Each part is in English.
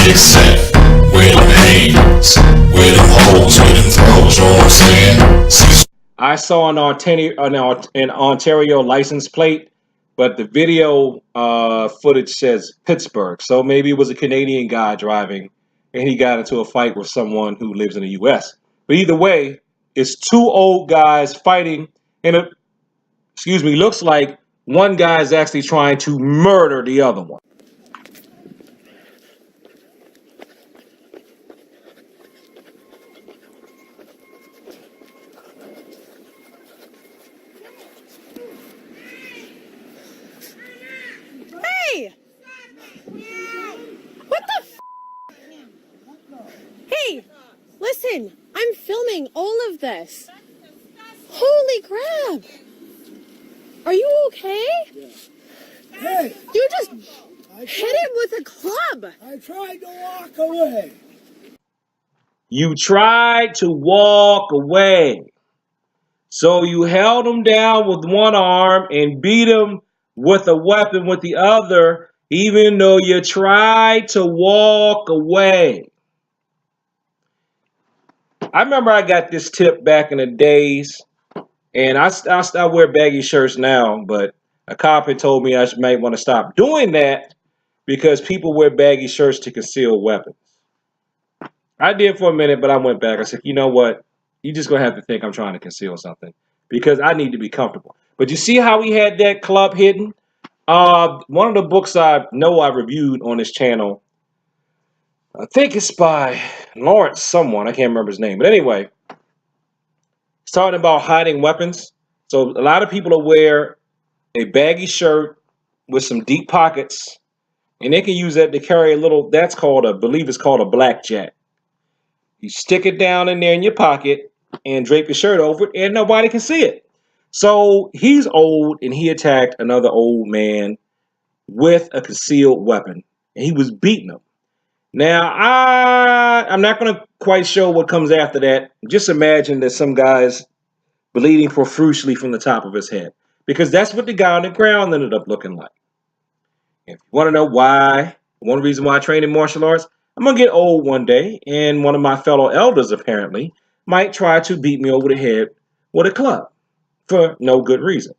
Except where them haters, where them hoes, where them throws, you know what I'm saying? Cecil. I saw an Ontario license plate, but the video footage says Pittsburgh. So maybe it was a Canadian guy driving, and he got into a fight with someone who lives in the U.S. But either way, it's two old guys fighting, and it, looks like one guy is actually trying to murder the other one. Hey! What the f? Hey! Listen, I'm filming all of this. Holy crap! Are you okay? Hey, You just hit him with a club. I tried to walk away. You tried to walk away. So you held him down with one arm and beat him with a weapon with the other, even though you tried to walk away. I remember I got this tip back in the days, and I wear baggy shirts now, but a cop had told me I might want to stop doing that because people wear baggy shirts to conceal weapons. I did for a minute, but I went back. I said, you know what? You're just going to have to think I'm trying to conceal something because I need to be comfortable. But you see how we had that club hidden? One of the books I know I reviewed on this channel, I think it's by Lawrence someone. I can't remember his name. But anyway, it's talking about hiding weapons. So a lot of people will wear a baggy shirt with some deep pockets, and they can use that to carry a little, that's called, I believe it's called a blackjack. You stick it down in there in your pocket and drape your shirt over it, and nobody can see it. So he's old, and he attacked another old man with a concealed weapon, and he was beating him. Now, I'm not going to quite show what comes after that. Just imagine that some guy's bleeding profusely from the top of his head, because that's what the guy on the ground ended up looking like. If you want to know why, one reason why I train in martial arts, I'm going to get old one day, and one of my fellow elders apparently might try to beat me over the head with a club for no good reason.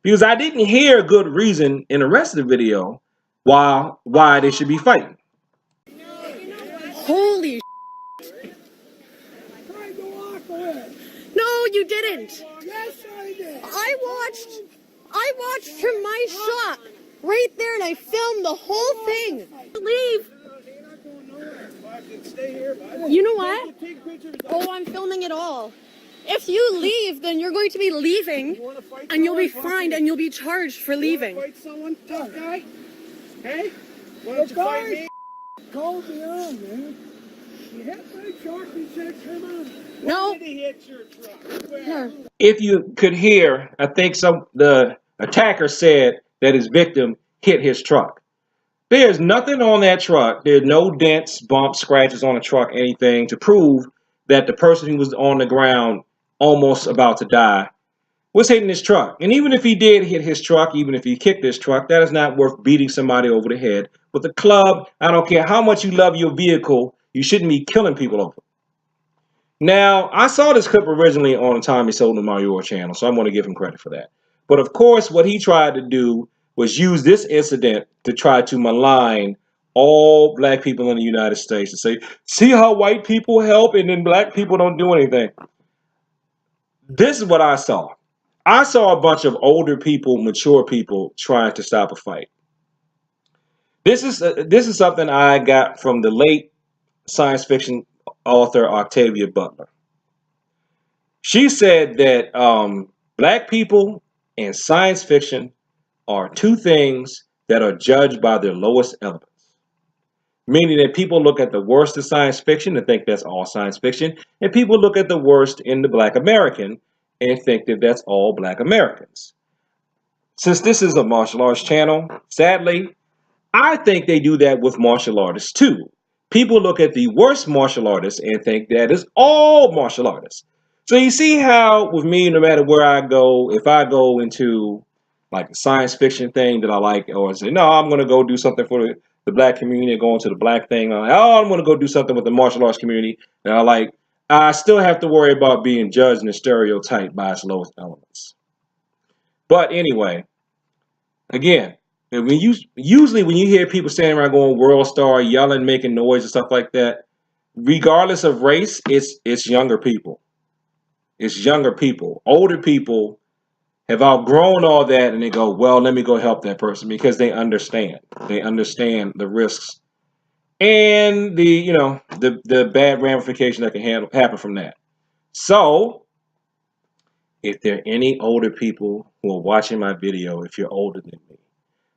Because I didn't hear a good reason in the rest of the video why they should be fighting. Holy sh**. I tried to walk away. No, you didn't. Yes, I did. I watched from my shop right there, and I filmed the whole thing. Leave. You know what? Oh, I'm filming it all. If you leave, then you're going to be leaving, and you'll be fined, and you'll be charged for leaving. Fight someone, tough guy? Hey? Why don't you fight me? Called me on, man. He hit my truck and said, come on. No. Where did he hit your truck? Where? Here. If you could hear, I think the attacker said that his victim hit his truck. There's nothing on that truck. There's no dents, bumps, scratches on the truck, anything to prove that the person who was on the ground almost about to die was hitting his truck. And even if he did hit his truck, even if he kicked his truck, that is not worth beating somebody over the head with a club. I don't care how much you love your vehicle, you shouldn't be killing people over it. Now, I saw this clip originally on the Tommy Sotomayor channel, so I'm going to give him credit for that. But of course, what he tried to do was use this incident to try to malign all black people in the United States, to say, see how white people help and then black people don't do anything. This is what I saw. I saw a bunch of older people, mature people trying to stop a fight. This is something I got from the late science fiction author Octavia Butler. She said that black people and science fiction are two things that are judged by their lowest elements. Meaning that people look at the worst of science fiction and think that's all science fiction, and people look at the worst in the black American and think that that's all black Americans. Since this is a martial arts channel, sadly, I think they do that with martial artists too. People look at the worst martial artists and think that is all martial artists. So you see how with me, no matter where I go, if I go into like a science fiction thing that I like, or say, no, I'm going to go do something for the the black community, going to the black thing. I'm like, oh, I'm going to go do something with the martial arts community. And I still have to worry about being judged and stereotyped by its lowest elements. But anyway, again, usually when you hear people standing around going world star, yelling, making noise and stuff like that, regardless of race, it's younger people. It's younger people. Older people have outgrown all that, and they go, well, let me go help that person, because they understand. They understand the risks and the bad ramification that can happen from that. So, if there are any older people who are watching my video, if you're older than me,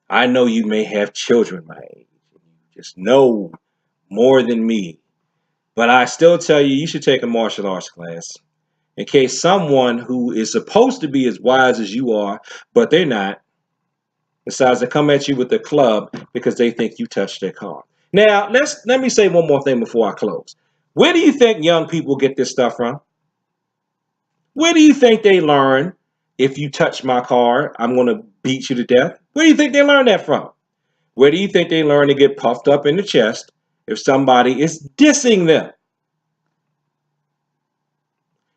I know you may have children my age. You just know more than me. But I still tell you, you should take a martial arts class. In case someone who is supposed to be as wise as you are, but they're not, decides to come at you with a club because they think you touched their car. Now, let me say one more thing before I close. Where do you think young people get this stuff from? Where do you think they learn, if you touch my car, I'm going to beat you to death? Where do you think they learn that from? Where do you think they learn to get puffed up in the chest if somebody is dissing them?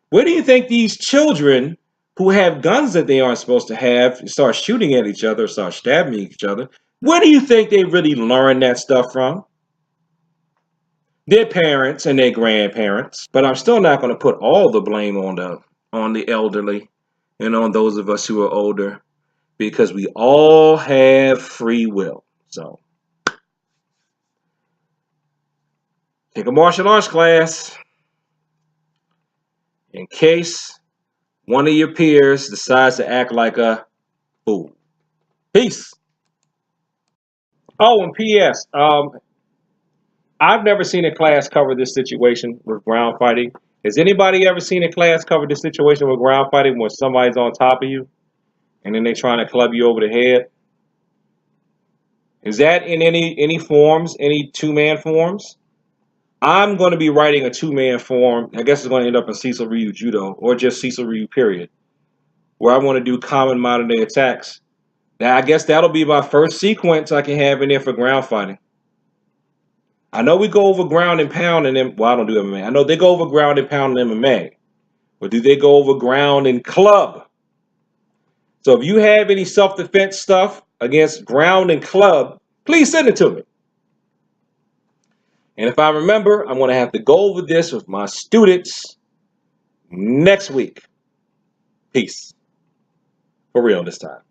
Where do you think these children who have guns that they aren't supposed to have start shooting at each other, start stabbing each other? Where do you think they really learn that stuff from? Their parents and their grandparents. But I'm still not going to put all the blame on the elderly and on those of us who are older, because we all have free will. So, take a martial arts class in case one of your peers decides to act like a fool. Peace. Oh, and P.S. I've never seen a class cover this situation with ground fighting. Has anybody ever seen a class cover this situation with ground fighting where somebody's on top of you and then they're trying to club you over the head? Is that in any forms, any two-man forms? I'm going to be writing a two-man form. I guess it's going to end up in Cecil Ryu Judo, or just Cecil Ryu period, where I want to do common modern day attacks. Now, I guess that'll be my first sequence I can have in there for ground fighting. I know we go over ground and pound in them. Well, I don't do MMA. I know they go over ground and pound in MMA. But do they go over ground and club? So if you have any self-defense stuff against ground and club, please send it to me. And if I remember, I'm going to have to go over this with my students next week. Peace. For real this time.